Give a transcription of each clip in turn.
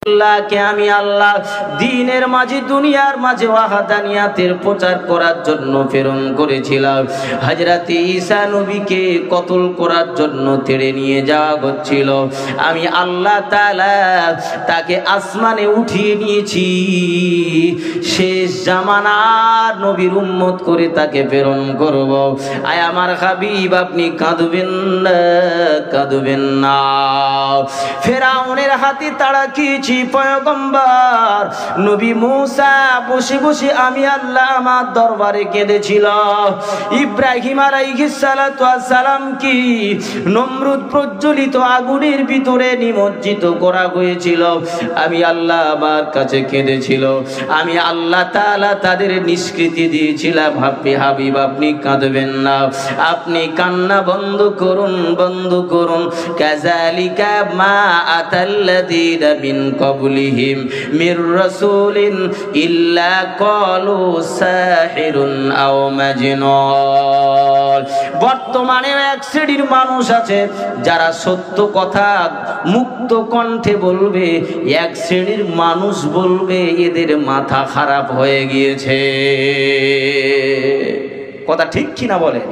আল্লাহকে আমি আল্লাহ দ্বীনের মাঝে দুনিয়ার মাঝে ওয়াহদানিয়াতের প্রচার করার জন্য প্রেরণ করেছিলাম। হযরত ঈসা নবীকে কতল করার জন্য তেড়ে নিয়ে যাওয়া হচ্ছিল, আমি আল্লাহ তাআলা তাকে আসমানে উঠিয়ে নিয়েছি। শেষ জামানার নবীর উম্মত করে তাকে প্রেরণ করব। আয় আমার হাবিব, আপনি কাঁদবেন না, কাঁদবেন না। ফেরাউনের হাতে তাড়া খেয়েছি পয়গম্বর নবী মুসা বসে বসে আমি আল্লাহ আমার দরবারে কেঁদেছিল। ইব্রাহিম আলাইহিস সালাতু ওয়াস সালাম কি নমরুদ প্রজ্বলিত আগুনের ভিতরে নিমজ্জিত করা হয়েছিল, আমি আল্লাহ আমার কাছে কেঁদেছিল। আমি আল্লাহ তাআলা তাদের নিষ্কৃতি দিয়েছিলাম। হাবিব, আপনি কাঁদবেন না, আপনি কান্না বন্ধ করুন, বন্ধ করুন। কাযালিকা মা আতাল্লাযীনা মিন ক্বাবলিহিম মির রাসূলিন ইল্লা ক্বালু সাহিরুন আও মাজনুন। বর্তমানে এক শ্রেণীর মানুষ আছে যারা সত্য কথা মুক্ত কণ্ঠে বলবে, এক শ্রেণীর মানুষ বলবে এদের মাথা খারাপ হয়ে গিয়েছে। কথা ঠিক কিনা বলেন?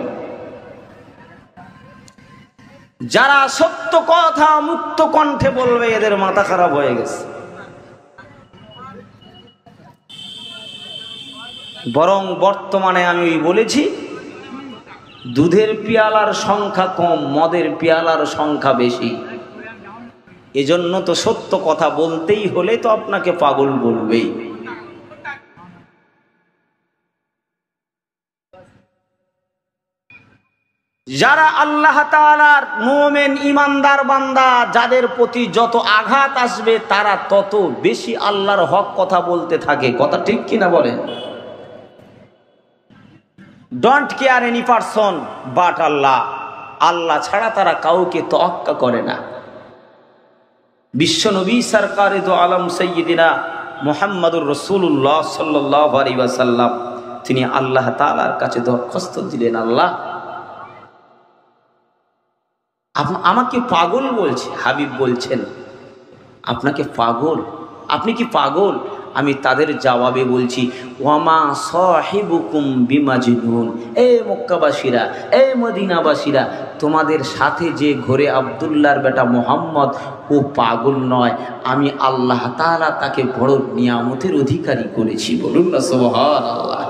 যারা সত্য কথা মুক্ত কণ্ঠে বলবে এদের মাথা খারাপ হয়ে গেছে। বরং বর্তমানে আমি বলেছি দুধের পিয়ালার সংখ্যা কম, মদের পিয়ালার সংখ্যা বেশি। এজন্য তো সত্য কথা বলতেই হলে তো আপনাকে পাগল বলবেই। যারা আল্লাহ তাআলার মুমিন ঈমানদার বান্দা, যাদের প্রতি যত আঘাত আসবে তারা তত বেশি আল্লাহর হক কথা বলতে থাকে। কথা ঠিক কিনা বলেন? Don't care any person but Allah. আল্লাহ ছাড়া তারা কাউকে তোয়াক্কা করে না। বিশ্বনবী সরকারে দো আলম সাইয়্যিদিনা মুহাম্মাদুর রাসূলুল্লাহ সাল্লাল্লাহু আলাইহি ওয়াসাল্লাম তিনি আল্লাহ তাআলার কাছে দরখাস্ত দিলেন, আল্লাহ আমাকে পাগল বলছে। হাবিব বলছেন, আপনাকে পাগল? আপনি কি পাগল? আমি তাদের জবাবে বলছি, ওয়ামা সাহিবুকুম বিমাজনুন। এ মক্কাবাসীরা, এ মদিনাবাসীরা, তোমাদের সাথে যে ঘরে আব্দুল্লাহর বেটা মোহাম্মদ, ও পাগল নয়। আমি আল্লাহ তাআলা তাকে বড় নিয়ামতের অধিকারী করেছি। বলুন না সুবহানাল্লাহ।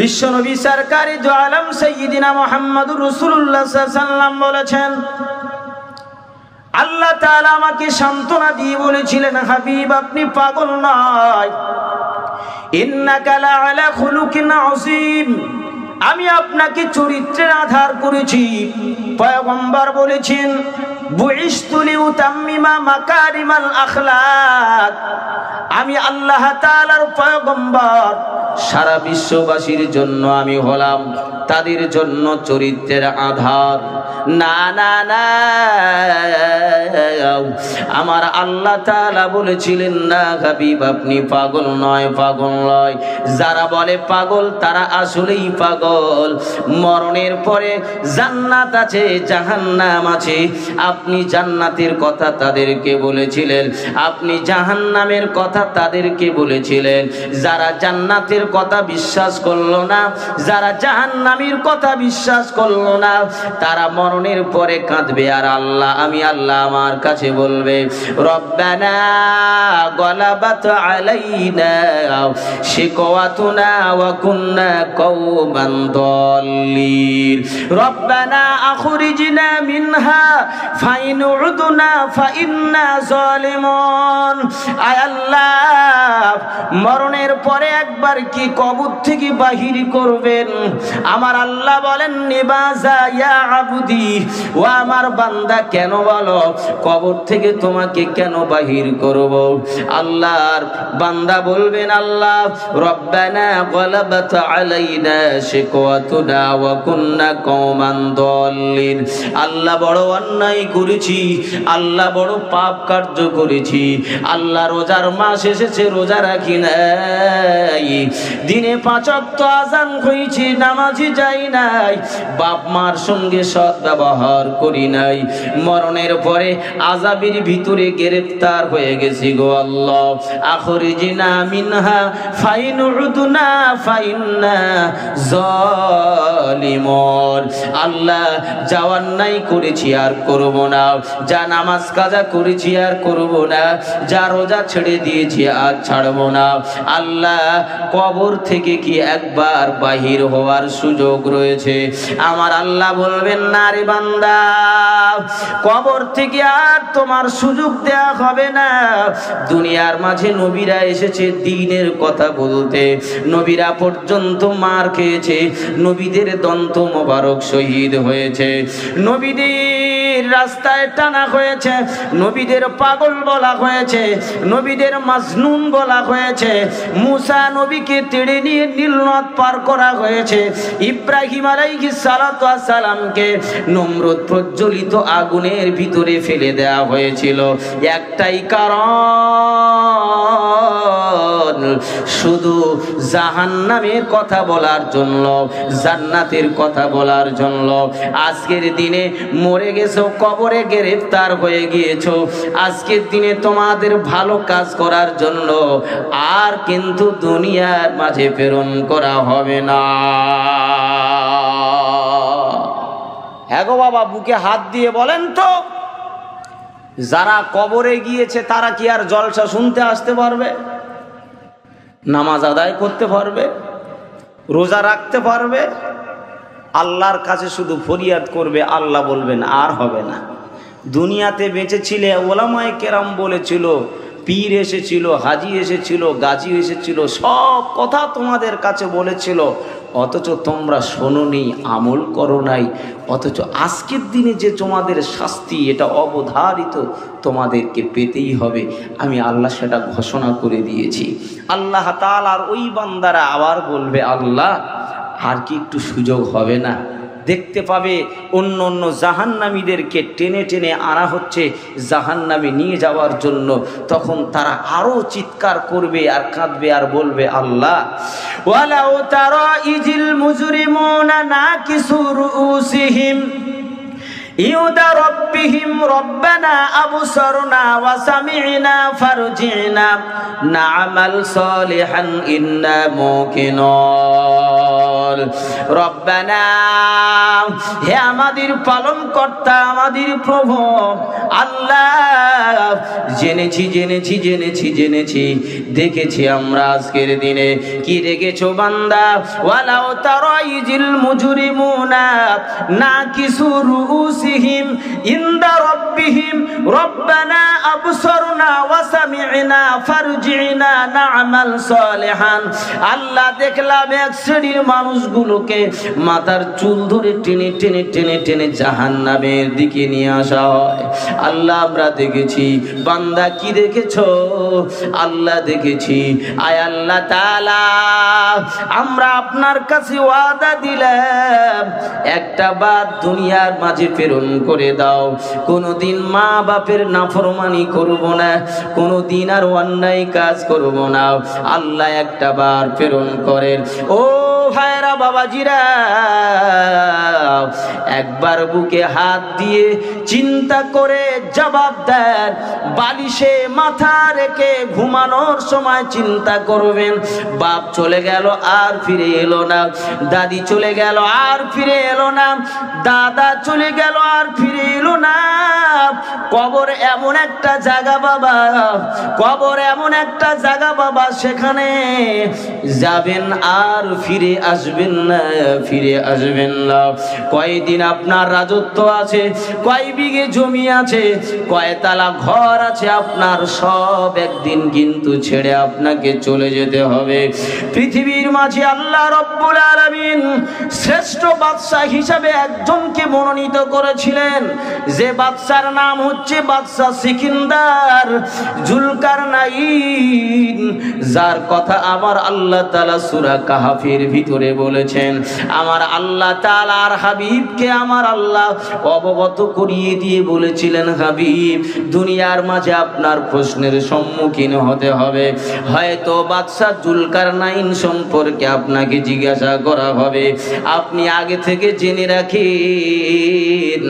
বিশ্বনবী সরকারে দো আলম সাইয়্যিদিনা মুহাম্মাদুর রাসূলুল্লাহ সাল্লাল্লাহু আলাইহি ওয়াসাল্লাম বলেছেন, আল্লাহ তাআলা আমাকে সান্ত্বনা দিয়ে বলেছিলেন, হাবিব আপনি পাগল নয়। ইন্নাকা লাআলা খুলুকিন আযীম। আমি আপনাকে চরিত্রের আধার করেছি। পয়গম্বর বলেছেন, বুইসতু লিউতাম্মিমা মাকারিমাল আখলাক। আমি আল্লাহ তাআলার পয়গম্বর, সারা বিশ্ববাসীর জন্য আমি হলাম তাদের জন্য চরিত্রের আধার। না না না, আমার আল্লাহ তাআলা বলেছিলেন, না হাবিব আপনি পাগল নয়, পাগল নয়। যারা বলে পাগল তারা আসলেই পাগল। মরণের পরে জান্নাত আছে, জাহান্নাম আছে। আপনি জান্নাতের কথা তাদেরকে বলেছিলেন, আপনি জাহান্নামের কথা তাদেরকে বলেছিলেন। যারা জান্নাতের কথা বিশ্বাস করলো না, যারা জাহান্নামের কথা বিশ্বাস করলো না, তারা মরণের পরে কাঁদবে। আর আল্লাহ, আমি আল্লাহ আমার কাছে বলবে, রব্বানা গলাবাত আলাইনা শিকওয়াতুনা ওয়া কুননা কওমান দাল্লিন রব্বানা আখরিজনা মিনহা ফাইন উদনা ফাইন্না জালিমুন। আয় আল্লাহ, মরণের পরে একবার কি কবর থেকে বাহির করবেন? আমার আল্লাহ বলেন, নিবাজা ইয়া আবদি, ও আমার বান্দা কেন বলো কবর থেকে তোমাকে কেন বাহির করব? আল্লাহর বান্দা বলবেন, আল্লাহ রব্বানা গলাবাত আলাইনা শিকওয়াতুনা ওয়া কুননা কওমান দাল্লিন। আল্লাহ বড় অন্যায় করেছি, আল্লাহ বড় পাপ কার্য করেছি, আল্লাহ রোজার মাস এসেছে রোজা রাখি নাই, দিনে 5 ওয়াক্ত আযান হয়েছে নামাজি যাই নাই, বাপ মার সঙ্গে সৎ ব্যবহার করি নাই, মরণের পরে আযাবের ভিতরে গ্রেফতার হয়ে গেছি গো আল্লাহ। আখরিজনা মিনহা ফাইন উদনা ফাইন্না জালিমুন। আল্লাহ যা অন্যায় করেছি আর করব না, যা নামাজ কাজা করেছি আর করব না, যা রোজা ছেড়ে দিয়েছি আর ছাড়ব না। আল্লাহ কবর থেকে কি একবার বাহির হওয়ার সুযোগ রয়েছে? আমার আল্লাহ বলবেন না রে বান্দা, কবর থেকে আর তোমার সুযোগ দেয়া হবে না। দুনিয়ার মাঝে নবীরা এসেছে দ্বীনের কথা বলতে, নবীরা পর্যন্ত মার খেয়েছে, নবীদের দন্ত মোবারক শহীদ হয়েছে, নবীদের রাস্তায় টানা হয়েছে, নবীদের পাগল বলা হয়েছে, নবীদের মাজনুন বলা হয়েছে, মুসা নবীকে তেড়ে নিয়ে নীল নদ পার করা হয়েছে, ইব্রাহিম আলাইহিস সালাতু ওয়াস সালামকে নমরুদ প্রজ্বলিত আগুনের ভিতরে ফেলে দেওয়া হয়েছিল একটাই কারণ, শুধু জাহান্নামের কথা বলার জন্য, জান্নাতের কথা বলার জন্য। আজকের দিনে মরে গেছো, কবরে গ্রেফতার হয়ে গিয়েছো, আজকের দিনে তোমাদের ভালো কাজ করার জন্য আর কিন্তু দুনিয়ার মাঝে প্রেরণ করা হবে না। হ্যাঁ গো বাবা, বুকে হাত দিয়ে বলেন তো, যারা কবরে গিয়েছে তারা কি আর জলসা শুনতে আসতে পারবে? নামাজ আদায় করতে পারবে? রোজা রাখতে পারবে? আল্লাহর কাছে শুধু ফরিয়াদ করবে, আল্লাহ বলবেন আর হবে না। দুনিয়াতে বেঁচে ছিলে, ওলামায়ে কেরাম বলেছিল, পীর এসেছিল, হাজি এসেছিল, গাজী এসেছিল, সব কথা তোমাদের কাছে বলেছিল, অথচ তোমরা শোনোনি, আমল করো নাই। অথচ আজকের দিনে যে তোমাদের শাস্তি, এটা অবধারিত, তোমাদেরকে পেতেই হবে। আমি আল্লাহ সেটা ঘোষণা করে দিয়েছি। আল্লাহ তাআলার ওই বান্দারা আবার বলবে, আল্লাহ আর কি একটু সুযোগ হবে না? দেখতে পাবে অন্য অন্য জাহান্নামীদেরকে টেনে টেনে আনা হচ্ছে জাহান্নামে নিয়ে যাওয়ার জন্য। তখন তারা আরো চিৎকার করবে আর কাঁদবে আর বলবে, আল্লাহ ওয়ালাউ তারা ইজিল মুজরিমুনা নাকিসু রুউসিহিম ইউদা রব্বিহিম রব্বানা আবসারনা ওয়া সামি'না ফারজি'না না'মাল সালিহান ইন্না মুকিনুন। রব্বানা, হে আমাদের পালন কর্তা, আমাদের প্রভু আল্লাহ, জেনেছি জেনেছি জেনেছি জেনেছি দেখেছি আমরা আজকের দিনে কি দেখেছো বান্দা, ওয়ালাউ তারা ইজিল মুজরিমুনা নাকিসু রুউসিহিম ইনদা রব্বিহিম রব্বানা আবসারনা ওয়া সামি'না ফারজি'না না'মাল সালিহান। আল্লাহ দেখলাম এক শ্রেণীর মানুষগুলোকে মাথার চুল ধরে টেনে টেনে টেনে টেনে জাহান্নামের দিকে নিয়ে আসা হয়। আল্লাহ আমরা দেখেছি। বান্দা কি দেখেছো? আল্লাহ দেখেছি। আয় আল্লাহ তাআলা, আমরা আপনার কাছে ওয়াদা দিলাম, একটা বার দুনিয়ার মাঝে প্রেরণ করে দাও, কোনোদিন মা বাপের নাফরমানি করব না, কোনোদিন আর অন্যায় কাজ করব না। আল্লাহ একটা বার প্রেরণ করেন। ও ভাইরা বাবাজিরা, একবার বুকে হাত দিয়ে চিন্তা করে জবাব দেন। বালিশে মাথা রেখে ঘুমানোর সময় চিন্তা করবেন, বাপ চলে গেল আর ফিরে এলো না, দাদি চলে গেল আর ফিরে এলো না, দাদা চলে গেল আর ফিরে এলো না। কবর এমন একটা জায়গা বাবা, কবর এমন একটা জায়গা বাবা, সেখানে যাবেন আর ফিরে আসবেন না, ফিরে আসবেন না। কয়দিন আপনার রাজত্ব আছে, কয় বিঘে জমি আছে, কয়তলা ঘর আছে আপনার, সব একদিন কিন্তু ছেড়ে আপনাকে চলে যেতে হবে। পৃথিবীর মাঝে আল্লাহ রব্বুল আলামিন শ্রেষ্ঠ বাদশা হিসাবে একজনকে মনোনীত করেছিলেন, যে বাদশার নাম হচ্ছে বাদশা সিকিন্দার জুলকারনাইন, যার কথা আমার আল্লাহ তাআলা সূরা কাহফের ভিতরে বলেছেন। আমার আল্লাহ তাআলার হাবিবকে আমার আল্লাহ অবগত করিয়ে দিয়ে বলেছিলেন, হাবিব দুনিয়ার মাঝে আপনার প্রশ্নের সম্মুখীন হতে হবে। হয়তো বাদশা জুলকারনাইন সম্পর্কে আপনাকে জিজ্ঞাসা করা হবে। আপনি আগে থেকে জেনে রাখেন,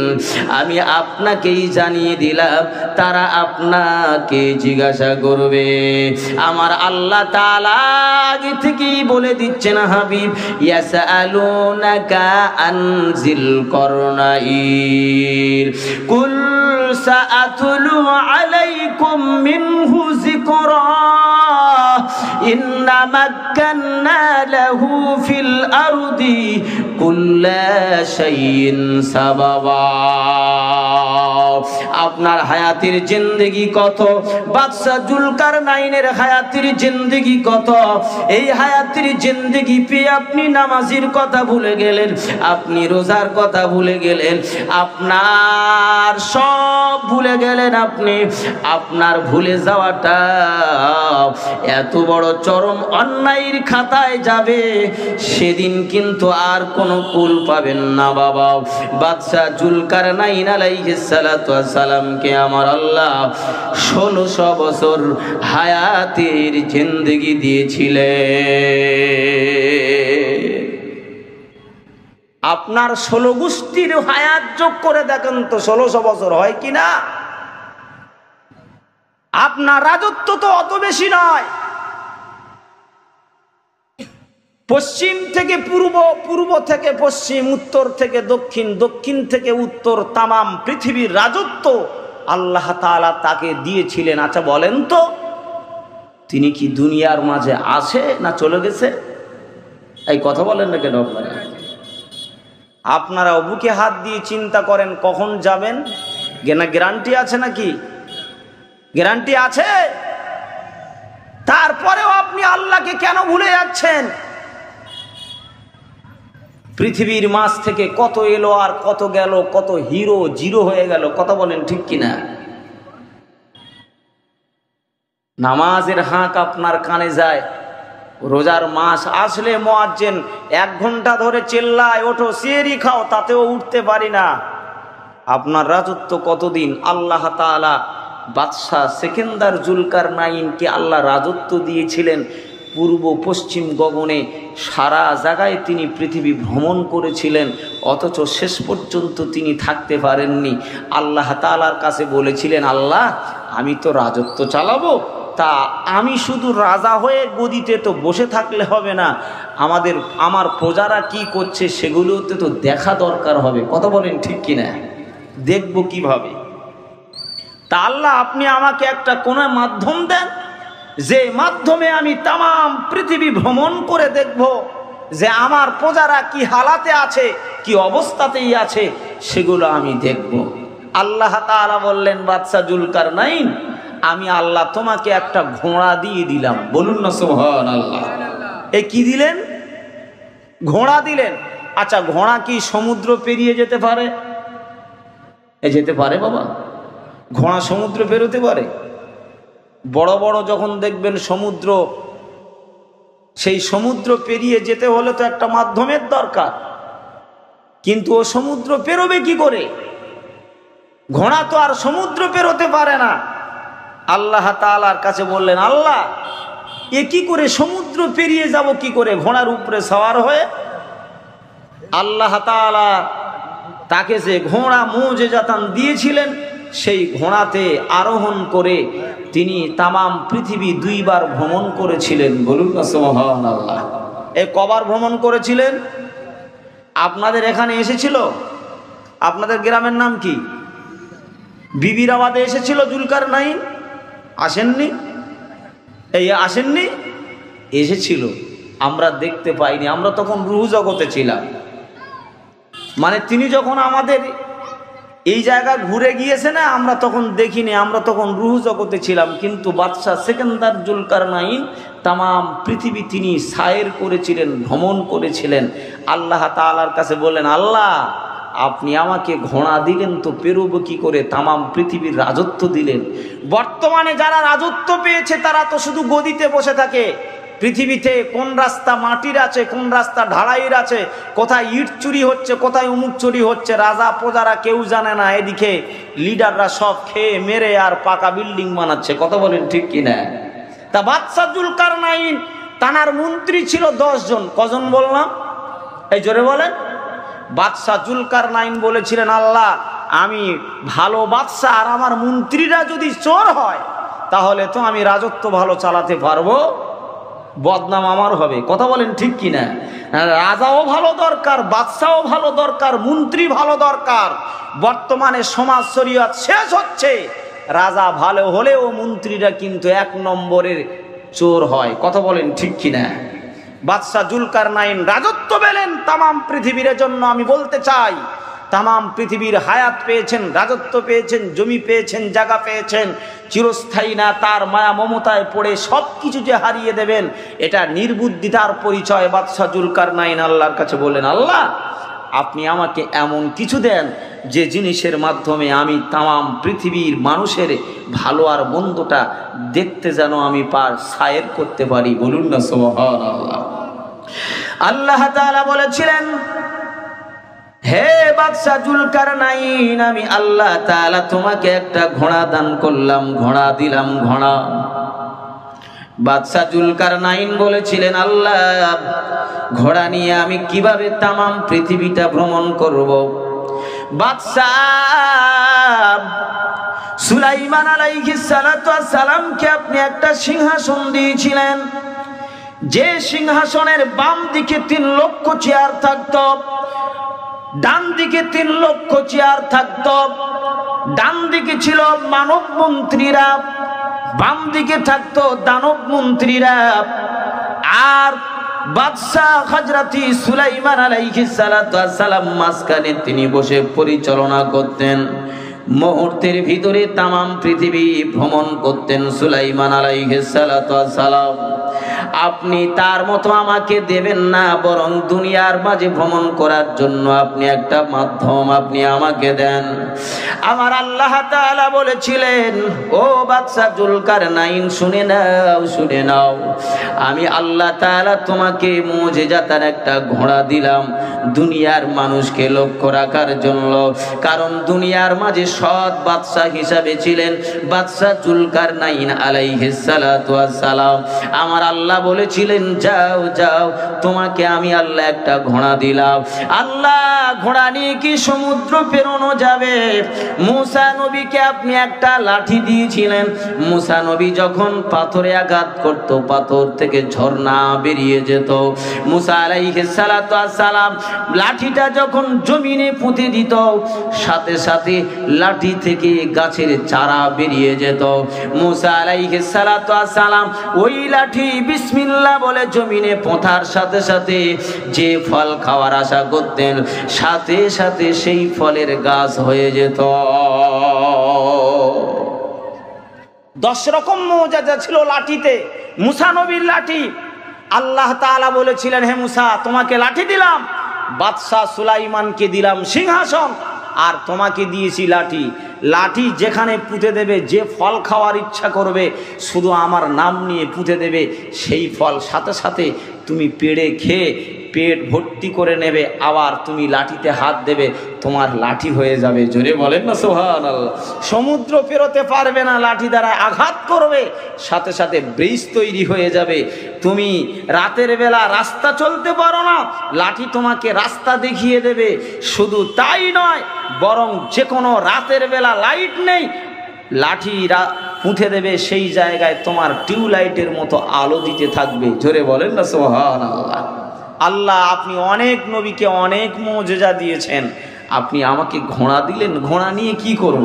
আমি আপনাকেই জানিয়ে দিলাম তারা আপনাকে জিজ্ঞাসা করবে। আমার আল্লাহ তাআলা আগে থেকেই বলে দিচ্ছেন, হাবিব ইয়াসআলুনাকা আনজিল করনাইন কুল সাআতুলু আলাইকুম মিনহু যিকরা ইন্না মাক্কান্না লাহু ফিল আরদি কুল্লা শাইইন সাবাবা। আপনার হায়াতের জিন্দেগি কত, বাদশা জুলকারনাইনের হায়াতের জিন্দেগি কত। এই হায়াতের জিন্দেগি পেয়ে আপনি নামাজের কথা ভুলে গেলেন, আপনি রোজার কথা ভুলে গেলেন, আপনার সব ভুলে গেলেন। আপনি আপনার ভুলে যাওয়াটা এত বড় চরম অন্যায়ের খাতায় যাবে, সেদিন কিন্তু আর কোনো কুল পাবেন না বাবা। বাদশা জুলকারনাইন আলাইহিস সালাতু ওয়াস সালামকে আমার আল্লাহ 1600 বছর হায়াতের জিন্দেগি দিয়েছিলেন। আপনার 16 গোষ্ঠীর হায়াত যোগ করে দেখেন তো 1600 বছর হয় কিনা। আপনার রাজত্ব তো অত বেশি নয়। পশ্চিম থেকে পূর্ব, পূর্ব থেকে পশ্চিম, উত্তর থেকে দক্ষিণ, দক্ষিণ থেকে উত্তর, তামাম পৃথিবীর রাজত্ব আল্লাহ তাআলা তাকে দিয়েছিলেন। আচ্ছা বলেন তো, তিনি কি দুনিয়ার মাঝে আছে না চলে গেছে? এই কথা বলেন না কেন আপনারা? আপনারা বুকে হাত দিয়ে চিন্তা করেন কখন যাবেন। গ্যারান্টি আছে নাকি? গ্যারান্টি আছে? তারপরেও আপনি আল্লাহকে কেন ভুলে যাচ্ছেন? পৃথিবীর মাঝ থেকে কত এলো আর কত গেল, কত হিরো জিরো হয়ে গেল। কথা বলেন ঠিক কিনা? নামাজের হাঁক আপনার কানে যায়, রোজার মাস আসলে মুয়াজ্জিন 1 ঘন্টা ধরে চিল্লায় ওঠো সিহরি খাও, তাতেও উঠতে পারি না। আপনার রাজত্ব কতদিন? আল্লাহ তাআলা বাদশা সেকেন্দার জুলকারনাইনকে আল্লাহ রাজত্ব দিয়েছিলেন পূর্ব পশ্চিম গগনে, সারা জায়গায় তিনি পৃথিবী ভ্রমণ করেছিলেন, অথচ শেষ পর্যন্ত তিনি থাকতে পারেননি। আল্লাহ তাআলার কাছে বলেছিলেন, আল্লাহ আমি তো রাজত্ব চালাবো, তা আমি শুধু রাজা হয়ে গদিতে তো বসে থাকলে হবে না, আমার প্রজারা কি করছে সেগুলোতে তো দেখা দরকার হবে। কথা বলেন ঠিক কিনা? দেখবো কিভাবে? তা আল্লাহ আপনি আমাকে একটা কোন মাধ্যম দেন, যে মাধ্যমে আমি তামাম পৃথিবী ভ্রমণ করে দেখব যে আমার প্রজারা কি হালাতে আছে, কি অবস্থাতেই আছে, সেগুলো আমি দেখব। আল্লাহ তাআলা বললেন, বাদশা জুলকারনাইন আমি আল্লাহ তোমাকে একটা ঘোড়া দিয়ে দিলাম। বলুন না সুবহানাল্লাহ। এ কি দিলেন? ঘোড়া দিলেন। আচ্ছা ঘোড়া কি সমুদ্র পেরিয়ে যেতে পারে? এ যেতে পারে বাবা? ঘোড়া সমুদ্র পেরোতে পারে? বড় বড় যখন দেখবেন সমুদ্র, সেই সমুদ্র পেরিয়ে যেতে হলে তো একটা মাধ্যমের দরকার, কিন্তু ও সমুদ্র পেরোবে কি করে? ঘোড়া তো আর সমুদ্র পেরোতে পারে না। আল্লাহ তাআলার কাছে বললেন, আল্লাহ এ কি করে সমুদ্র পেরিয়ে যাব কি করে ঘোড়ার উপরে সওয়ার হয়ে? আল্লাহ তাআলা তাকে যে ঘোড়া মুজিজাতান দিয়েছিলেন, সেই ঘোড়াতে আরোহণ করে তিনি তামাম পৃথিবী 2 বার ভ্রমণ করেছিলেন। বলুন না সুবহানাল্লাহ। এ কবার ভ্রমণ করেছিলেন? আপনাদের এখানে এসেছিল? আপনাদের গ্রামের নাম কি? বিবিরাবাদে এসেছিল জুলকারনাইন? আসেননি? এই আসেননি? এসেছিল, আমরা দেখতে পাইনি, আমরা তখন রূহ জগতে ছিলাম। মানে তিনি যখন আমাদের এই জায়গা ঘুরে গিয়েছে না, আমরা তখন দেখিনি, আমরা তখন রূহ জগতে ছিলাম। কিন্তু বাদশা সেকেন্দার জুলকারনাইন তামাম পৃথিবী তিনি সায়ের করেছিলেন, ভ্রমণ করেছিলেন। আল্লাহ তাআলার কাছে বললেন, আল্লাহ আপনি আমাকে ঘোড়া দিলেন তো পেরোবো কি করে? তামাম পৃথিবীর রাজত্ব দিলেন। বর্তমানে যারা রাজত্ব পেয়েছে তারা তো শুধু গদিতে বসে থাকে, পৃথিবীতে কোন রাস্তা মাটির আছে, কোন রাস্তা ঢালাইয়ের আছে, কোথায় ইট চুরি হচ্ছে, কোথায় অমুক চুরি হচ্ছে, রাজা প্রজারা কেউ জানে না। এদিকে লিডাররা সব খেয়ে মেরে আর পাকা বিল্ডিং বানাচ্ছে। কথা বলেন ঠিক কিনা? তা বাদশা জুলকারনাইন তানার মন্ত্রী ছিল 10 জন। কজন বললাম? এই জোরে বলেন। বাদশা জুলকারনাইন বলেছিলেন, আল্লাহ আমি ভালো বাদশা আর আমার মন্ত্রীরা যদি চোর হয় তাহলে তো আমি রাজত্ব ভালো চালাতে পারবো, বদনাম আমার হবে। কথা বলেন ঠিক কিনা? রাজাও ভালো দরকার, বাদশাও ভালো দরকার, মন্ত্রী ভালো দরকার। বর্তমানে সমাজ শরীয়ত শেষ হচ্ছে, রাজা ভালো হলেও মন্ত্রীরা কিন্তু 1 নম্বরের চোর হয়। কথা বলেন ঠিক কিনা? বাদশা জুলকারনাইন রাজত্ব পেলেন তামাম পৃথিবীর জন্য। আমি বলতে চাই, তামাম পৃথিবীর হায়াত পেয়েছেন, রাজত্ব পেয়েছেন, জমি পেয়েছেন, জায়গা পেয়েছেন, চিরস্থায়ী না। তার মায়া মমতায় পড়ে সব কিছু যে হারিয়ে দেবেন, এটা নির্বুদ্ধিতার পরিচয়। বাদশা জুলকারনাইন আল্লাহর কাছে বললেন, আল্লাহ আপনি আমাকে এমন কিছু দেন যে জিনিসের মাধ্যমে আমি তামাম পৃথিবীর মানুষের ভালো আর মন্দটা দেখতে যেন আমি সায়ের করতে পারি। বলুন না সুবহানাল্লাহ। আল্লাহ তাআলা বলেছিলেন, হে বাদশা জুলকারনাইন, আমি আল্লাহ তাআলা তোমাকে একটা ঘোড়া দান করলাম, ঘোড়া দিলাম, ঘোড়া। বাদশা জুলকারনাইন বলেছিলেন, আল্লাহ ঘোড়া নিয়ে আমি কিভাবে তামাম পৃথিবীটা ভ্রমণ করব? বাদশা সুলাইমান আলাইহিস সালাতু ওয়াস সালামকে আপনি একটা সিংহাসন দিয়েছিলেন, যে সিংহাসনের বাম দিকে 3 লক্ষ চেয়ার থাকতো, ডান দিকে 3 লক্ষ চেয়ার থাকতো। ডান দিকে ছিল মানব মন্ত্রীরা, বাম দিকে থাকতো দানব মন্ত্রীরা। আর বাদশাহ হযরতি সুলাইমান আলাইহিস সালাতু ওয়াস সালাম মাঝখানে তিনি বসে পরিচালনা করতেন। মুহূর্তের ভিতরে তামাম পৃথিবী ভ্রমণ করতেন সুলাইমান আলাইহিস সালাতু ওয়াস সালাম। আপনি তার মতো আমাকে দেবেন না, বরং দুনিয়ার মাঝে ভ্রমণ করার জন্য আপনি একটা মাধ্যম আপনি আমাকে দেন। আমার আল্লাহ তাআলা বলেছিলেন, ও বাদশা জুলকারনাইন শুনে নাও, শুনে নাও, আমি আল্লাহ তাআলা তোমাকে মুজিজাতার একটা ঘোড়া দিলাম দুনিয়ার মানুষকে লক্ষ্য রাখার জন্য। কারণ দুনিয়ার মাঝে সৎ বাদশা হিসাবে ছিলেন বাদশা জুলকারনাইন আলাইহিস সালাতু ওয়াস সালাম। আমার আল্লাহ বলেছিলেন, যাও যাও, তোমাকে আমি আল্লাহ একটা ঘোড়া দিলাম। আল্লাহ ঘোড়া নিয়ে কি সমুদ্র পেরোনো যাবে? মুসা নবীকে আপনি একটা লাঠি দিয়েছিলেন। মুসা নবী যখন পাথরে আঘাত করত, পাথর থেকে ঝর্ণা বেরিয়ে যেত। মুসা আলাইহিস সালাতু ওয়াস সালাম লাঠিটা যখন জমিনে পুঁতে দিত, সাথে সাথে লাঠি থেকে গাছের চারা বেরিয়ে যেত। মুসা আলাইহিস সালাতু ওয়াস সালাম ওই লাঠি বিসমিল্লাহ বলে জমিনে পোঁতার সাথে সাথে যে ফল খাওয়ার আশা করতেন, সাথে সাথে সেই ফলের গাছ হয়ে যেত। 10 রকম মুজিজা ছিল লাঠিতে, মুসা নবীর লাঠি। আল্লাহ তাআলা বলেছিলেন, হে মুসা তোমাকে লাঠি দিলাম, বাদশা সুলাইমানকে দিলাম সিংহাসন, আর তোমাকে দিয়েছি লাঠি। লাঠি যেখানে পুঁতে দেবে, যে ফল খাওয়ার ইচ্ছা করবে শুধু আমার নাম নিয়ে পুঁতে দেবে, সেই ফল সাথে সাথে তুমি পেড়ে খেয়ে পেট ভর্তি করে নেবে। আবার তুমি লাঠিতে হাত দেবে, তোমার লাঠি হয়ে যাবে। জোরে বলেন না সুবহানাল্লাহ। সমুদ্র পেরোতে পারবে না, লাঠি দ্বারা আঘাত করবে, সাথে সাথে ব্রিজ তৈরি হয়ে যাবে। তুমি রাতের বেলা রাস্তা চলতে পারো না, লাঠি তোমাকে রাস্তা দেখিয়ে দেবে। শুধু তাই নয়, বরং যে কোনো রাতের বেলা লাইট নেই, লাঠি পুঁতে দেবে, সেই জায়গায় তোমার টিউবলাইটের মতো আলো দিতে থাকবে। জোরে বলেন না সুবহানাল্লাহ। আল্লাহ আপনি অনেক নবীকে অনেক মুজিজা দিয়েছেন, আপনি আমাকে ঘোড়া দিলেন, ঘোড়া নিয়ে কি করব?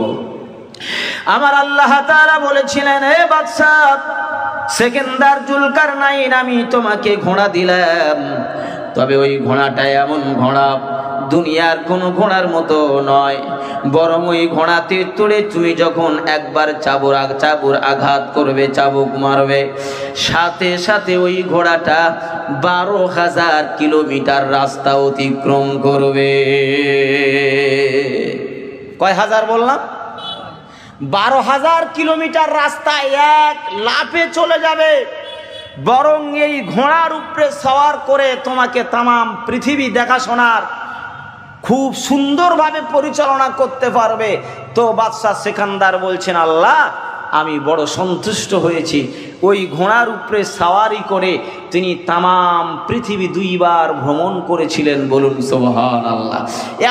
আমার আল্লাহ তাআলা বলেছিলেন, হে বাদশা সেকেন্দার জুলকারনাইন, আমি তোমাকে ঘোড়া দিলাম, তবে ওই ঘোড়াটা এমন ঘোড়া দুনিয়ার কোনো ঘোড়ার মতো নয়, বরং ওই ঘোড়াতে তুলে তুমি যখন একবার চাবুর আঘাত করবে, চাবুক মারবে, সাথে সাথে ওই ঘোড়াটা 12,000 কিলোমিটার রাস্তা অতিক্রম করবে। কয় হাজার বললাম? 12,000 কিলোমিটার রাস্তা এক লাফে চলে যাবে। বরং এই ঘোড়ার উপরে সওয়ার করে তোমাকে তামাম পৃথিবী দেখাশোনার খুব সুন্দরভাবে পরিচালনা করতে পারবে। তো বাদশাহ সিকান্দার বলছেন, আল্লাহ আমি বড় সন্তুষ্ট হয়েছি। ওই ঘোড়ার উপরে সাওয়ারি করে তিনি তামাম পৃথিবী 2 বার ভ্রমণ করেছিলেন। বলুন সুবহানাল্লাহ।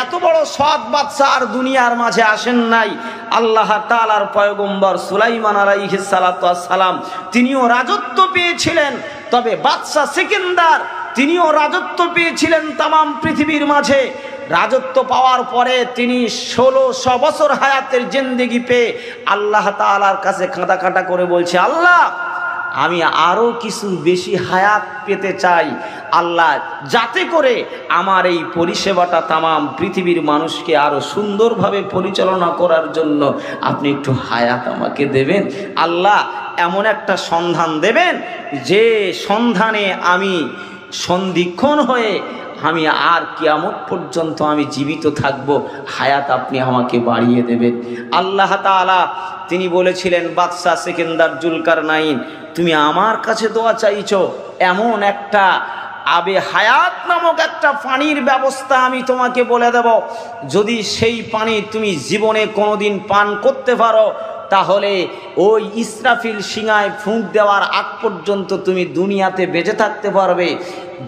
এত বড় সৎ বাদশা আর দুনিয়ার মাঝে আসেন নাই। আল্লাহ তাআলার পয়গম্বর সুলাইমান আলাইহিস সালাতু ওয়াস সালাম তিনিও রাজত্ব পেয়েছিলেন, তবে বাদশা সিকান্দার তিনিও রাজত্ব পেয়েছিলেন তামাম পৃথিবীর মাঝে। রাজত্ব পাওয়ার পরে তিনি 1600 বছর হায়াতের জিন্দেগি পেয়ে আল্লাহ তাআলার কাছে কাঁদা করে বলছে, আল্লাহ আমি আরো কিছু বেশি হায়াত পেতে চাই। আল্লাহ যাতে করে আমার এই পরিষেবাটা তামাম পৃথিবীর মানুষকে আরো সুন্দরভাবে পরিচালনা করার জন্য আপনি একটু হায়াত আমাকে দেবেন। আল্লাহ এমন একটা সন্ধান দেবেন যে সন্ধানে আমি সন্ধিক্ষণ হয়ে আমি আর কিয়ামত পর্যন্ত আমি জীবিত থাকব, হায়াত আপনি আমাকে বাড়িয়ে দেবেন। আল্লাহ তাআলা তিনি বলেছিলেন, বাদশা সিকান্দার জুলকারনাইন তুমি আমার কাছে দোয়া চাইছো, এমন একটা আবে হায়াত নামক একটা পানির ব্যবস্থা আমি তোমাকে বলে দেব, যদি সেই পানি তুমি জীবনে কোনোদিন পান করতে পারো তাহলে ওই ইসরাফিল সিংহায় ফুঁক দেওয়ার আগ পর্যন্ত তুমি দুনিয়াতে বেঁচে থাকতে পারবে।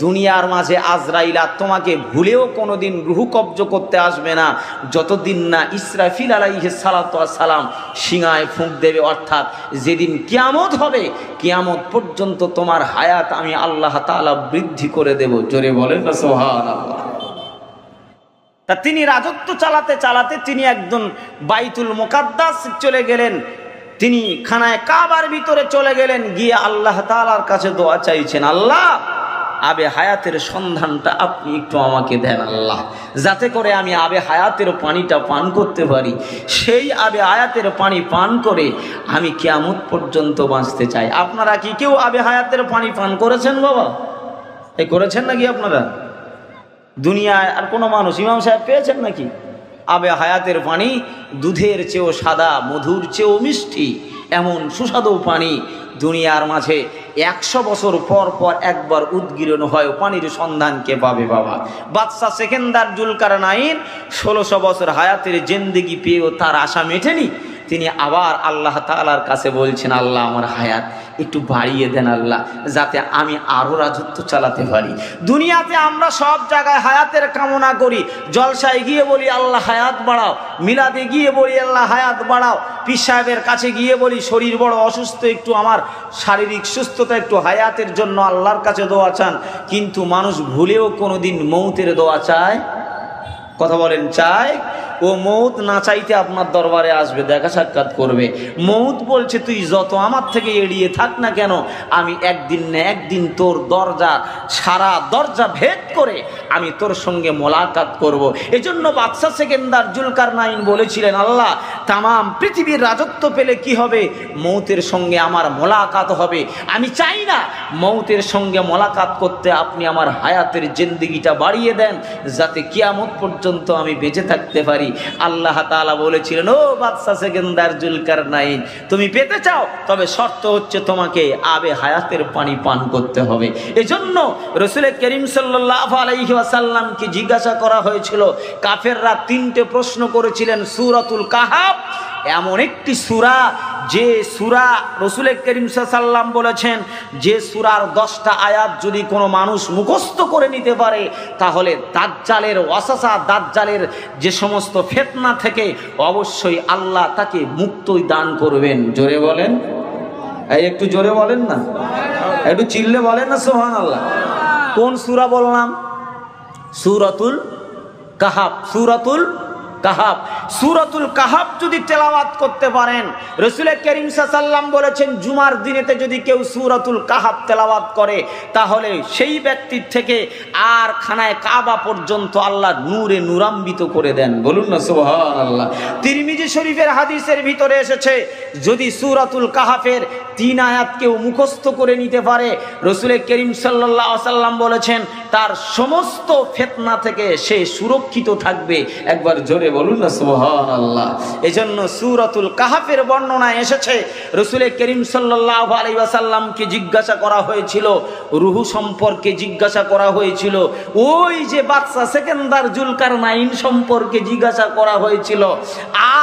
দুনিয়ার মাঝে আজরাইল তোমাকে ভুলেও কোনোদিন রূহ কব্জ করতে আসবে না, যতদিন না ইসরাফিল আলাইহিস সালাতু ওয়াস সালাম সিংহায় ফুঁক দেবে। অর্থাৎ যেদিন কিয়ামত হবে, কিয়ামত পর্যন্ত তোমার হায়াত আমি আল্লাহ তাআলা বৃদ্ধি করে দেব। জোরে বলেন না সুবহানাল্লাহ। তা তিনি রাজত্ব চালাতে চালাতে তিনি একজন বাইতুল মুকাদ্দাস চলে গেলেন, তিনি খানায় কাবার ভিতরে চলে গেলেন, গিয়ে আল্লাহ তাআলার কাছে দোয়া চাইছেন, আল্লাহ আবে হায়াতের সন্ধানটা আপনি একটু আমাকে দেন আল্লাহ, যাতে করে আমি আবে হায়াতের পানিটা পান করতে পারি। সেই আবে হায়াতের পানি পান করে আমি কিয়ামত পর্যন্ত বাঁচতে চাই। আপনারা কি কেউ আবে হায়াতের পানি পান করেছেন বাবা? এই করেছেন নাকি আপনারা? দুনিয়ায় আর কোনো মানুষ ইমাম সাহেব পেয়েছেন নাকি? আবে হায়াতের পানি দুধের চেয়েও সাদা, মধুর চেয়েও মিষ্টি, এমন সুস্বাদু পানি দুনিয়ার মাঝে 100 বছর পর পর একবার উদ্গীরণ হয়। পানির সন্ধান কে পাবে বাবা? বাদশা সিকান্দার জুলকারনাইন 1600 বছর হায়াতের জিন্দেগি পেয়েও তার আশা মেটেনি। তিনি আবার আল্লাহ তাআলার কাছে বলছেন, আল্লাহ আমার হায়াত একটু বাড়িয়ে দেন আল্লাহ, যাতে আমি আরো রাজত্ব চালাতে পারি। দুনিয়াতে আমরা সব জায়গায় হায়াতের কামনা করি। জলসায় গিয়ে বলি আল্লাহ হায়াত বাড়াও, মিলাদে গিয়ে বলি আল্লাহ হায়াত বাড়াও, পীর সাহেবের কাছে গিয়ে বলি শরীর বড় অসুস্থ, একটু আমার শারীরিক সুস্থতা, একটু হায়াতের জন্য আল্লাহর কাছে দোয়া চান। কিন্তু মানুষ ভুলেও কোনোদিন মৌতের দোয়া চায়? কথা বলেন, চায়? ও মৌত না চাইতে আপনার দরবারে আসবে, দেখা সাক্ষাৎ করবে। মৌত বলছে তুই যত আমার থেকে এড়িয়ে থাক না কেন, আমি একদিন না একদিন তোর দরজা, সারা দরজা ভেদ করে আমি তোর সঙ্গে মোলাকাত করব। এজন্য বাদশা সিকান্দার জুলকারনাইন বলেছিলেন, আল্লাহ তামাম পৃথিবীর রাজত্ব পেলে কি হবে? মৌতের সঙ্গে আমার মোলাকাত হবে। আমি চাই না মৌতের সঙ্গে মোলাকাত করতে, আপনি আমার হায়াতের জিন্দেগিটা বাড়িয়ে দেন, যাতে কিয়ামত পর্যন্ত আমি বেঁচে থাকতে পারি। আল্লাহ তাআলা বলেছিলেন, ও বাদশা সিকান্দার জুলকারনাইন তুমি পেতে চাও, তবে শর্ত হচ্ছে তোমাকে আবে হায়াতের পানি পান করতে হবে। এজন্য রাসূল করিম সাল্লাল্লাহু আলাইহি ওয়াসাল্লামকে জিজ্ঞাসা করা হয়েছিল, কাফেররা 3টে প্রশ্ন করেছিলেন। সূরাতুল কাহাফ এমন একটি সূরা, যে সূরা রাসূল করিম সাল্লাল্লাহু আলাইহি ওয়াসাল্লাম বলেছেন যে সূরার 10টা আয়াত যদি কোনো মানুষ মুখস্থ করে নিতে পারে, তাহলে দাজ্জালের ওয়াসওয়াসা, দাজ্জালের যে সমস্ত ফিতনা থেকে অবশ্যই আল্লাহ তাকে মুক্তি দান করবেন। জোরে বলেন, এই একটু জোরে বলেন না, একটু চিল্লে বলেন না সুবহানাল্লাহ। কোন সূরা বললাম? সূরাতুল কাহাফ। সূরাতুল কাহাফ, সূরাতুল কাহাফ যদি তেলাওয়াত করতে পারেন, রাসূল করিম সাল্লাল্লাহু আলাইহি ওয়াসাল্লাম বলেছেন জুমার দিনেতে যদি কেউ সূরাতুল কাহাফ তেলাওয়াত করে, তাহলে সেই ব্যক্তির থেকে আর খানায় কাবা পর্যন্ত আল্লাহ নূরে নূরান্বিত করে দেন। বলুন না সুবহানাল্লাহ। তিরমিজি শরীফের হাদিসের ভিতরে এসেছে, যদি সূরাতুল কাহাফের 3 আয়াত কেউ মুখস্থ করে নিতে পারে, রাসূল করিম সাল্লাল্লাহু আলাইহি ওয়াসাল্লাম বলেছেন তার সমস্ত ফিতনা থেকে সে সুরক্ষিত থাকবে। একবার জোরে বলুন না সুবহানাল্লাহ। এজন্য সূরাতুল কাহফের বর্ণনায় এসেছে রাসূল করিম সাল্লাল্লাহু আলাইহি ওয়াসাল্লামকে জিজ্ঞাসা করা হয়েছিল, রূহ সম্পর্কে জিজ্ঞাসা করা হয়েছিল, ওই যে বাদশা সেকেন্দার জুলকারনাইন সম্পর্কে জিজ্ঞাসা করা হয়েছিল,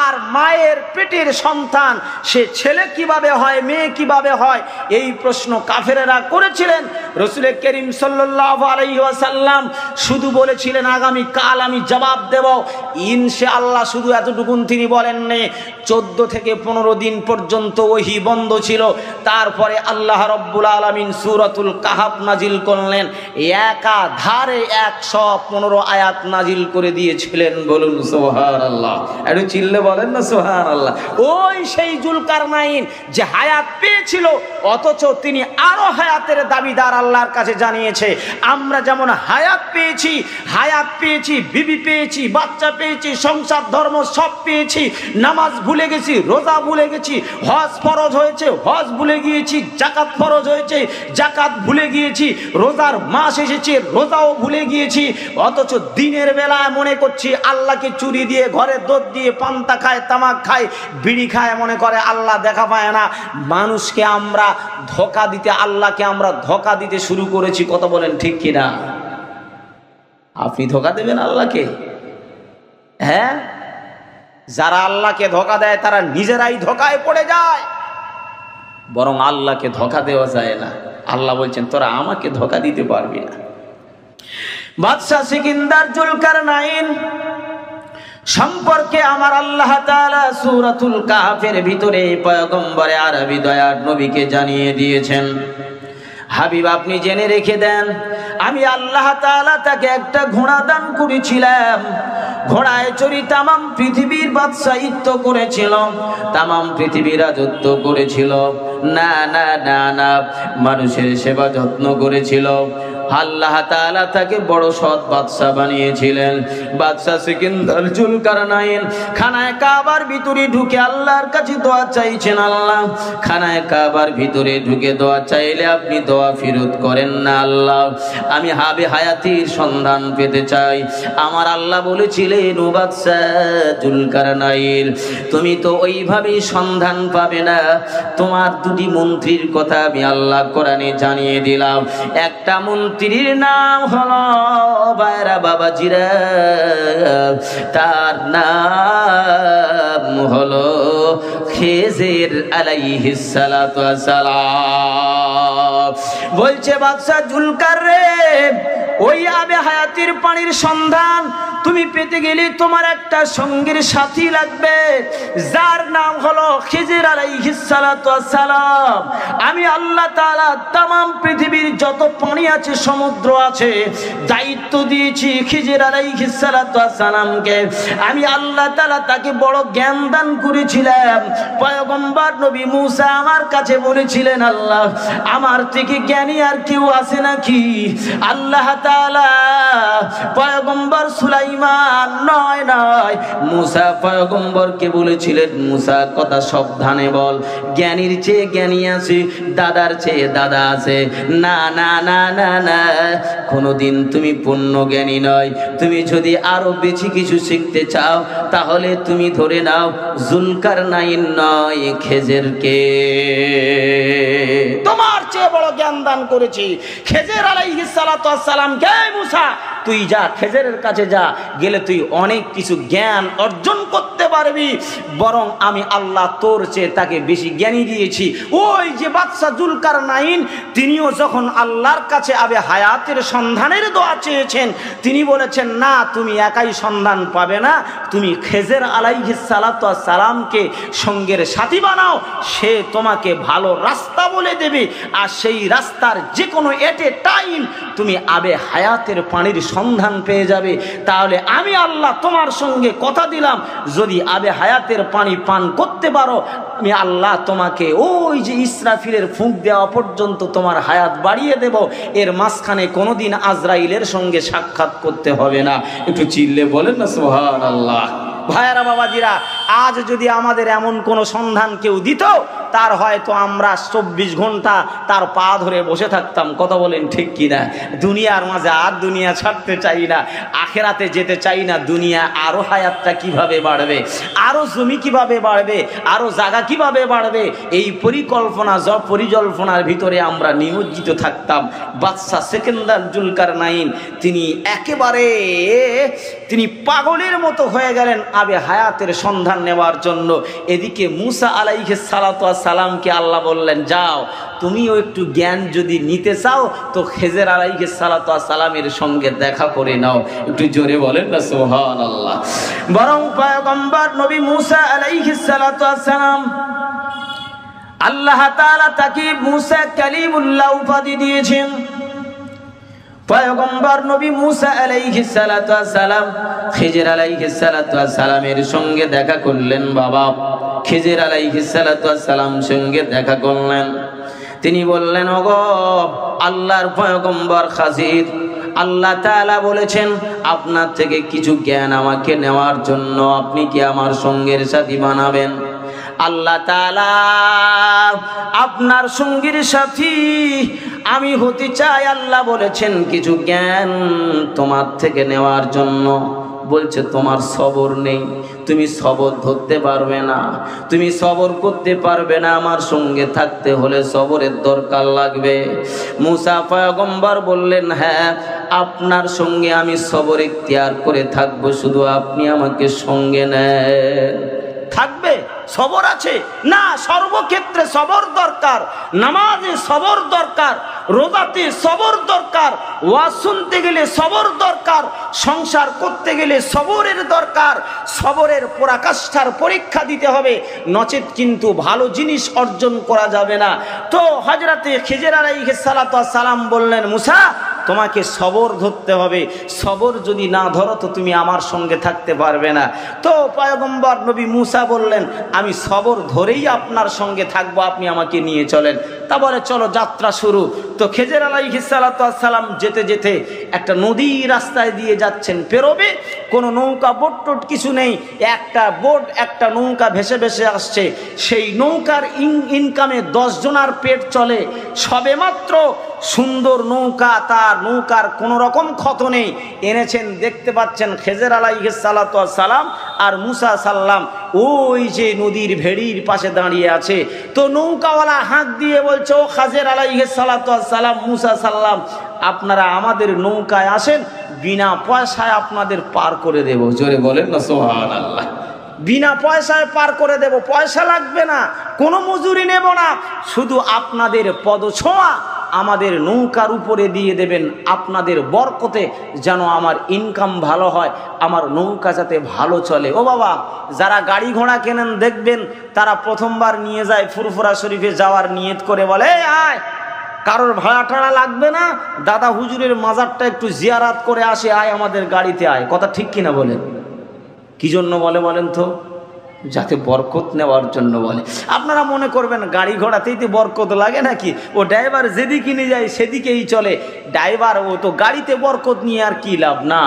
আর মায়ের পেটের সন্তান সে ছেলে কিভাবে হয়, মেয়ে কিভাবে হয়, এই প্রশ্ন কাফেরেরা করেছিলেন। রাসূল করিম সাল্লাল্লাহু আলাইহি ওয়াসাল্লাম শুধু বলেছিলেন আগামী কাল আমি জবাব দেব ইনশাআল্লাহ। শুধু এতটুকুন তিনি বলেননি। 14 থেকে 15 দিন পর্যন্ত ওহী বন্ধ ছিল। তারপরে আল্লাহ রাব্বুল আলামিন সূরাতুল কাহফ নাজিল করলেন, একাধারে 115 আয়াত নাজিল করে দিয়েছিলেন। বলুন সুবহানাল্লাহ। একটু চিল্লে বলেন না সুবহানাল্লাহ। ওই সেই জুলকারনাইন যে হায়াত পেয়েছিল, অথচ তিনি আরো হায়াতের দাবিদার আল্লাহর কাছে জানিয়েছে। আমরা যেমন হায়াত পেয়েছি, বিবি পেয়েছি, বাচ্চা পেয়েছি, সংসার ধর্ম সব পেয়েছি, নামাজ ভুলে গেছি, রোজা ভুলে গেছি, হজ ফরজ হয়েছে, হজ ভুলে গিয়েছি, যাকাত ফরজ হয়েছে, যাকাত ভুলে গিয়েছি, রোজার মাস এসেছে, রোজাও ভুলে গিয়েছি, অথচ দিনের বেলায় মনে করছি আল্লাহকে চুরি দিয়ে, ঘরে দুধ দিয়ে, পান্তা খায়, তামাক খায়, বিড়ি খায়, মনে করে আল্লাহ দেখা পায় না। মানুষকে আমরা ধোঁকা দিতে, আল্লাহকে আমরা ধোঁকা দিতে শুরু করেছি। কত বলেন ঠিক কিনা? আপনি ধোঁকা দেবেন আল্লাহকে? হ্যাঁ, যারা আল্লাহকে ধোঁকা দেয় তারা নিজেরাই ধোঁকায় পড়ে যায়, বরং আল্লাহকে ধোঁকা দেওয়া যায় না। আল্লাহ বলছেন তোরা আমাকে ধোঁকা দিতে পারবি না। বাদশা সিকিন্দার জুলকারনাইন সম্পর্কে আমার আল্লাহ তাআলা সূরাতুল কাহফের ভিতরে পয়গম্বরে আরবি দয়ার নবীকে জানিয়ে দিয়েছেন। হাবিব আপনি জেনে রেখে দেন, আমি আল্লাহ তাআলা তাকে একটা ঘোড়া দান করেছিলাম। ঘোড়ায় চড়ি তামাম পৃথিবীর বাদশাহিত্ব করেছিল, তামাম পৃথিবীর রাজত্ব করেছিল। না না না না, মানুষের সেবা যত্ন করেছিল। আল্লাহ তাআলা তাকে বড় সৎ বাদশা বানিয়েছিলেন। বাদশা সিকিন্দার জুলকারনাইন খানায় কাবার ভিতরে ঢুকে আল্লাহর কাছে দোয়া চাইছেন। আল্লাহ, খানায় কাবার ভিতরে ঢুকে দোয়া চাইলে আপনি দোয়া ফেরত করেন না। আল্লাহ, আমি হাবে হায়াতির সন্ধান পেতে চাই। আমার আল্লাহ বলেছিলেন, ও বাদশা জুলকারনাইন, তুমি তো ওইভাবেই সন্ধান পাবে না। তোমার দুটি মন্ত্রীর কথা আমি আল্লাহ কোরআনে জানিয়ে দিলাম। একটা মন্ত্রীর নাম হলো বাইরা বাবাজিরা, তার নাম হলো খেজের আলাইহিস সালাতু ওয়াস সালাম। বলছে বাদশা জুলকার রে, ওই আবে হায়াতির পানির সন্ধান তুমি পেতে গেলে তোমার একটা সঙ্গীর সাথী লাগবে, যার নাম হলো খিজির আলাইহিস সালাতু ওয়াস সালাম। আমি আল্লাহ তাআলা तमाम পৃথিবীর যত পানি আছে, সমুদ্র আছে, দায়িত্ব দিয়েছি খিজির আলাইহিস সালাতু ওয়াস সালামকে। আমি আল্লাহ তাআলা তাকে বড় জ্ঞান দান করেছিলাম। পয়গম্বর নবী মুসা আমার কাছে বলেছিলেন, আল্লাহ, আমার থেকে জ্ঞানী আর কেউ আছে নাকি? আল্লাহ তাআলা পয়গম্বর সুলাইমান নয় মুসা পয়গম্বরকে বলেছিলেন, মুসা কথা সাবধানে বল, জ্ঞানীর চেয়ে জ্ঞানী আছে, দাদার চেয়ে দাদা আছে। না না না না না, কোনোদিন তুমি পূর্ণ জ্ঞানী নয়। তুমি যদি আরো বেশি কিছু শিখতে চাও, তাহলে তুমি ধরে নাও জুলকারনাইন নয়, খেজেরকে। তোমার চেয়ে বড় জ্ঞান দান করেছি খেজের আলাইহিস সালাতু ওয়াস সালাম। কে মুসা, তুই যা, খেজেরের কাছে যা, গেলে তুই অনেক কিছু জ্ঞান অর্জন করতে পারবি। বরং আমি আল্লাহ তোর চেয়ে তাকে বেশি জ্ঞানী দিয়েছি। ওই যে বাদশা জুলকারনাইন, তিনিও যখন আল্লাহর কাছে আবে হায়াতের সন্ধানের দোয়া চেয়েছেন, তিনি বলেছেন, না, তুমি একাই সন্ধান পাবে না, তুমি খেজের আলাইহিস সালাতু ওয়াস সালামকে সঙ্গের সাথী বানাও। সে তোমাকে ভালো রাস্তা বলে দেবে, আর সেই রাস্তার যে কোনো এটে টাইম তুমি আবে হায়াতের পানির সন্ধান পেয়ে যাবে। তাহলে আমি আল্লাহ তোমার সঙ্গে কথা দিলাম, যদি আবে হায়াতের পানি পান করতে পারো, আমি আল্লাহ তোমাকে ওই যে ইসরাফিলের ফুঁক দেওয়া পর্যন্ত তোমার হায়াত বাড়িয়ে দেব। এর মাঝখানে কোনোদিন আজরাইলের সঙ্গে সাক্ষাৎ করতে হবে না। একটু চিল্লে বলেন না সুবহানাল্লাহ। ভাইয়ারা বাবাজিরা, আজ যদি আমাদের এমন কোনো সন্ধান কেউ দিত, তার হয়তো আমরা 24 ঘন্টা তার পা ধরে বসে থাকতাম। কথা বলেন ঠিক কিনা? দুনিয়ার মাঝে আর দুনিয়া ছাড়তে চাই না, আখেরাতে যেতে চাই না। দুনিয়া আরো হায়াতটা কিভাবে বাড়বে, আরো জমি কিভাবে বাড়বে, আরো জায়গা কিভাবে বাড়বে, এই পরিকল্পনার ভিতরে আমরা নিমজ্জিত থাকতাম। বাদশাহ সেকেন্দার জুলকারনাইন তিনি পাগলের মতো হয়ে গেলেন আবে হায়াতের সন্ধান নেওয়ার জন্য। এদিকে মুসা আলাইহিস সালাতু ওয়াস সালামকে আল্লাহ বললেন, যাও তুমিও একটু জ্ঞান যদি নিতে চাও তো খেজর আলাইহিস সালাতু ওয়াস সালামের সঙ্গে দেখা করে নাও। একটু জোরে বলেন না সুবহানাল্লাহ। বরং পয়গম্বর নবী মুসা আলাইহিস সালাতু ওয়াস সালাম, আল্লাহ তাআলা তাকে মুসা কালিমুল্লাহ উপাধি দিয়েছেন। পয়গম্বর নবী মুসা আলাইহিস সালাতু ওয়াস সালাম খিজির আলাইহিস সালাতু ওয়াস সালামের সঙ্গে দেখা করলেন। বাবা খিজির আলাইহিস সালাতু ওয়াস সালাম সঙ্গে দেখা করলেন। তিনি বললেন, ওগো আল্লাহর পয়গম্বর খিজির, আল্লাহ তাআলা বলেছেন আপনার থেকে কিছু জ্ঞান আমাকে নেওয়ার জন্য আপনি কি আমার সঙ্গের সাথী বানাবেন? আল্লাহ তাআলা আপনার সঙ্গীর সাথী আমি হতে চাই। আল্লাহ বলেছেন কিছু জ্ঞান তোমার থেকে নেওয়ার জন্য। বলছে তোমার সবর নেই, তুমি সবর ধরতে পারবে না, তুমি সবর করতে পারবে না, আমার সঙ্গে থাকতে হলে সবরের দরকার লাগবে। মুসা পয়গম্বর বললেন, হ্যাঁ আপনার সঙ্গে আমি সবর ইখতিয়ার করে থাকবো, শুধু আপনি আমাকে সঙ্গে নেন। থাকবে সবর আছে না, সর্বক্ষেত্রে সবর দরকার। নামাজে সবর দরকার, রোজাতে সবর দরকার, ওয়াজ শুনতে গেলে সবর দরকার, সংসার করতে গেলে সবরের দরকার। সবরের পরাকাষ্ঠার পরীক্ষা দিতে হবে, নচেত কিন্তু ভালো জিনিস অর্জন করা যাবে না। তো হযরতে খিজির আলাইহিস সালাতু ওয়াস সালাম বললেন, মুসা তোমাকে সবর ধরতে হবে, সবর যদি না ধরো তো তুমি আমার সঙ্গে থাকতে পারবে না। তো পয়গম্বর নবী মুসা বললেন, আমি সবর ধরেই আপনার সঙ্গে থাকবো, আপনি আমাকে নিয়ে চলেন। তা বলে চলো যাত্রা শুরু। তো খিজির আলাইহিস সালাতু ওয়াস সালাম যেতে যেতে একটা নদী রাস্তায় দিয়ে যাচ্ছেন, পেরোবে, কোনো নৌকা বোট টোট কিছু নেই, একটা বোট একটা নৌকা ভেসে ভেসে আসছে। সেই নৌকার ইনকামে 10 জনার পেট চলে। সবেমাত্র সুন্দর নৌকা, তার নৌকার কোনো রকম ক্ষত নেই, এনেছেন। দেখতে পাচ্ছেন খিজির আলাইহিস সালাতু ওয়াস সালাম আর মুসা সাল্লাম ওই যে নদীর ভেড়ির পাশে দাঁড়িয়ে আছে। তো নৌকাওয়ালা হাঁক দিয়ে বলছে, ও খিজির আলাইহিস সালাতু ওয়াস সালাম, মুসা সাল্লাম, আপনারা আমাদের নৌকায় আসেন, বিনা পয়সায় আপনাদের পার করে দেব। জোরে বলেন না সুবহানাল্লাহ। বিনা পয়সায় পার করে দেব, পয়সা লাগবে না, কোনো মজুরি নেব না, শুধু আপনাদের পদছোঁয়া আমাদের নৌকার উপরে দিয়ে দেবেন, আপনাদের বরকতে যেন আমার ইনকাম ভালো হয়, আমার নৌকা যাতে ভালো চলে। ও বাবা, যারা গাড়ি ঘোড়া কেনেন দেখবেন তারা প্রথমবার নিয়ে যায় ফুরফুরা শরীফে যাওয়ার নিয়ত করে, বলে আয় কারোর ভাড়া টাড়া লাগবে না, দাদা হুজুরের মাজারটা একটু জিয়ারাত করে আসে, আয় আমাদের গাড়িতে আয়। কথা ঠিক কিনা বলেন? কি জন্য বলে বলেন তো? যাতে বরকত নেওয়ার জন্য বলে। আপনারা মনে করবেন গাড়ি ঘোড়াতেই তো বরকত লাগে নাকি? ও ড্রাইভার যেদিকে নিয়ে যায় সেদিকেই চলে। ড্রাইভার ও তো গাড়িতে বরকত নিয়ে আর কি লাভ? না,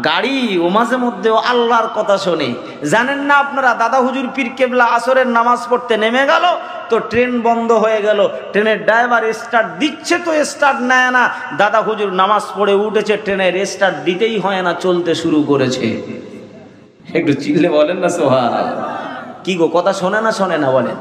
গাড়ি ও মাঝে মধ্যেও আল্লাহর কথা শোনে। জানেন না আপনারা, দাদা হুজুর পীর কেবলা আসরের নামাজ পড়তে নেমে গেল, তো ট্রেন বন্ধ হয়ে গেল। ট্রেনের ড্রাইভার স্টার্ট দিচ্ছে তো স্টার্ট নেয় না। দাদা হুজুর নামাজ পড়ে উঠেছে, ট্রেনের স্টার্ট দিতেই হয় না, চলতে শুরু করেছে। একটু চিল্লে বলেন না সুবহানাল্লাহ। কি গো, কথা শোনে না শোনে না বলেন?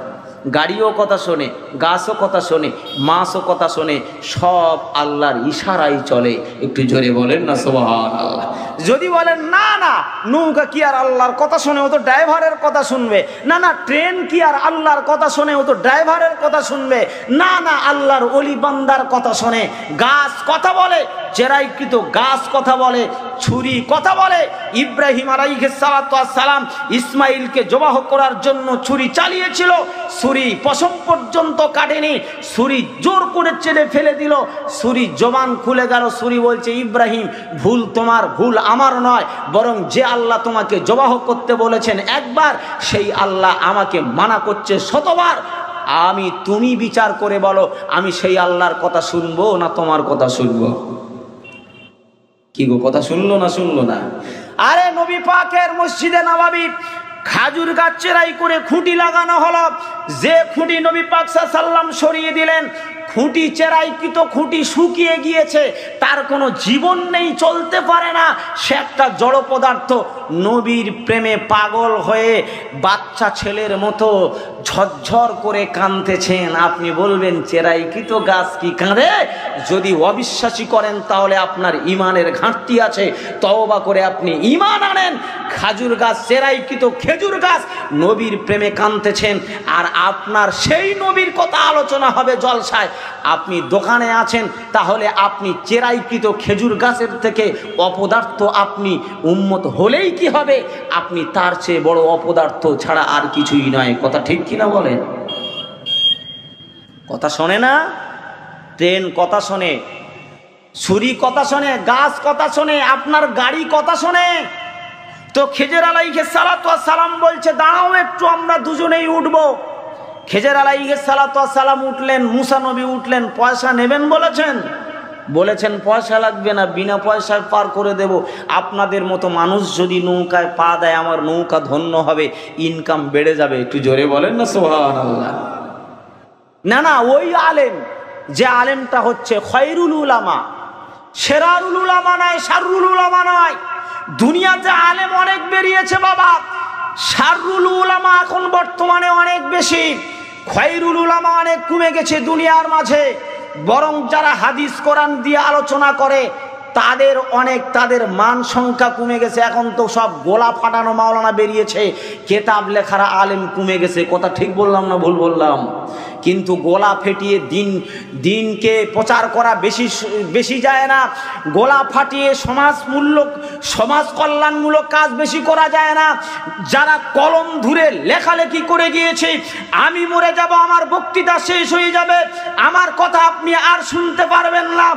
গাড়িও কথা শোনে, গাছও কথা শোনে, মাছও কথা শোনে, সব আল্লাহর ইশারায় চলে। একটু জোরে বলেন না সুবহানাল্লাহ। যদি বলেন না না নৌকা কি আর আল্লাহর কথা শোনে, ও তো ড্রাইভারের কথা শুনবে, না না ট্রেন কি আর আল্লাহর কথা শোনে, ও তো ড্রাইভারের কথা শুনবে, না না আল্লাহর ওলি বান্দার কথা শোনে। গাছ কথা বলে, চেরাইকৃত গাছ কথা বলে, ছুরি কথা বলে। ইব্রাহিম আলাইহিস সালাতু ওয়াস সালাম ইসমাইলকে জবাহ করার জন্য ছুরি চালিয়েছিল, ছুরি পশম পর্যন্ত কাটেনি, ছুরি জোর করে চেড়ে ফেলে দিল, ছুরি জবান খুলে গেল। ছুরি বলছে, ইব্রাহিম ভুল তোমার, ভুল আমার নয়, বরং যে আল্লাহ তোমাকে জবাহ করতে বলেছেন একবার, সেই আল্লাহ আমাকে মানা করছে শতবার। তুমি বিচার করে বলো, আমি সেই আল্লাহর কথা শুনবো না তোমার কথা শুনবো? কি গো, কথা শুনলো না শুনলো না? আরে নবী পাকের মসজিদে নববী খাজুর গাছ চেরাই করে খুঁটি লাগানো হলো। যে খুঁটি নবী পাক সাল্লাল্লাহু আলাইহি ওয়াসাল্লাম সরিয়ে দিলেন, খুঁটি চেরাইকৃত খুঁটি শুকিয়ে গিয়েছে, তার কোনো জীবন নেই, চলতে পারে না, সে একটা জড় পদার্থ। নবীর প্রেমে পাগল হয়ে বাচ্চা ছেলের মতো ঝরঝর করে কাঁদতেছেন। আপনি বলবেন চেরাইকৃত গাছ কি কাঁদে? যদি অবিশ্বাসী করেন তাহলে আপনার ইমানের ঘাটতি আছে। তওবা করে আপনি ইমান আনেন। খাজুর গাছ, চেরাইকৃত খেজুর গাছ নবীর প্রেমে কাঁদতেছেন, আর আপনার সেই নবীর কথা আলোচনা হবে জলসায়। আপনি দোকানে আছেন, তাহলে আপনি চেরাইকৃত খেজুর গাছের থেকে অপদার্থ আপনি উম্মত হলেই কি হবে? আপনি তার চেয়ে বড় অপদার্থ ছাড়া আর কিছুই নয়। কথা ঠিক কিনা বলেন? কথা শোনে না? ট্রেন কথা শোনে, ছুরি কথা শোনে, গাছ কথা শোনে, আপনার গাড়ি কথা শোনে। তো খেজর আলাইহিস সালাতু ওয়াস সালাম বলছে দাঁড়াও একটু, আমরা দুজনেই উঠবো। খেজর আলাইহিস সালাতু ওয়াস সালাম উঠলেন, মুসা নবী উঠলেন। পয়সা নেবেন বলেছেন? বলেছেন পয়সা লাগবে না, বিনা পয়সায় পার করে দেব। আপনাদের মতো মানুষ যদি নৌকায় পা দেয় আমার নৌকা ধন্য হবে, ইনকাম বেড়ে যাবে। একটু জোরে বলেন না সুবহানাল্লাহ। না না, ওই আলেম, যে আলেমটা হচ্ছে খয়রুল উলামা, সেরারুল উলামা নয়, শাররুল উলামা নয়। দুনিয়াতে আলেম অনেক বেরিয়েছে বাবা, শাররুল উলামা এখন বর্তমানে অনেক বেশি, খয়রুল উলামা অনেক কমে গেছে দুনিয়ার মাঝে। বরং যারা হাদিস কোরআন দিয়ে আলোচনা করে তাদের মান সংখ্যা কমে গেছে। এখন তো সব গোলা ফাটানো মাওলানা বেরিয়েছে, কেতাব লেখারা আলেম কমে গেছে। কথা ঠিক বললাম না ভুল বললাম? কিন্তু গোলা ফেটিয়ে দিনকে প্রচার করা বেশি যায় না, গোলা ফাটিয়ে সমাজ কল্যাণমূলক কাজ বেশি করা যায় না। যারা কলম ধরে লেখালেখি করে গিয়েছে, আমি মরে যাব, আমার বক্তৃতা শেষ হয়ে যাবে, আমার কথা আপনি আর শুনতে পারবেন না।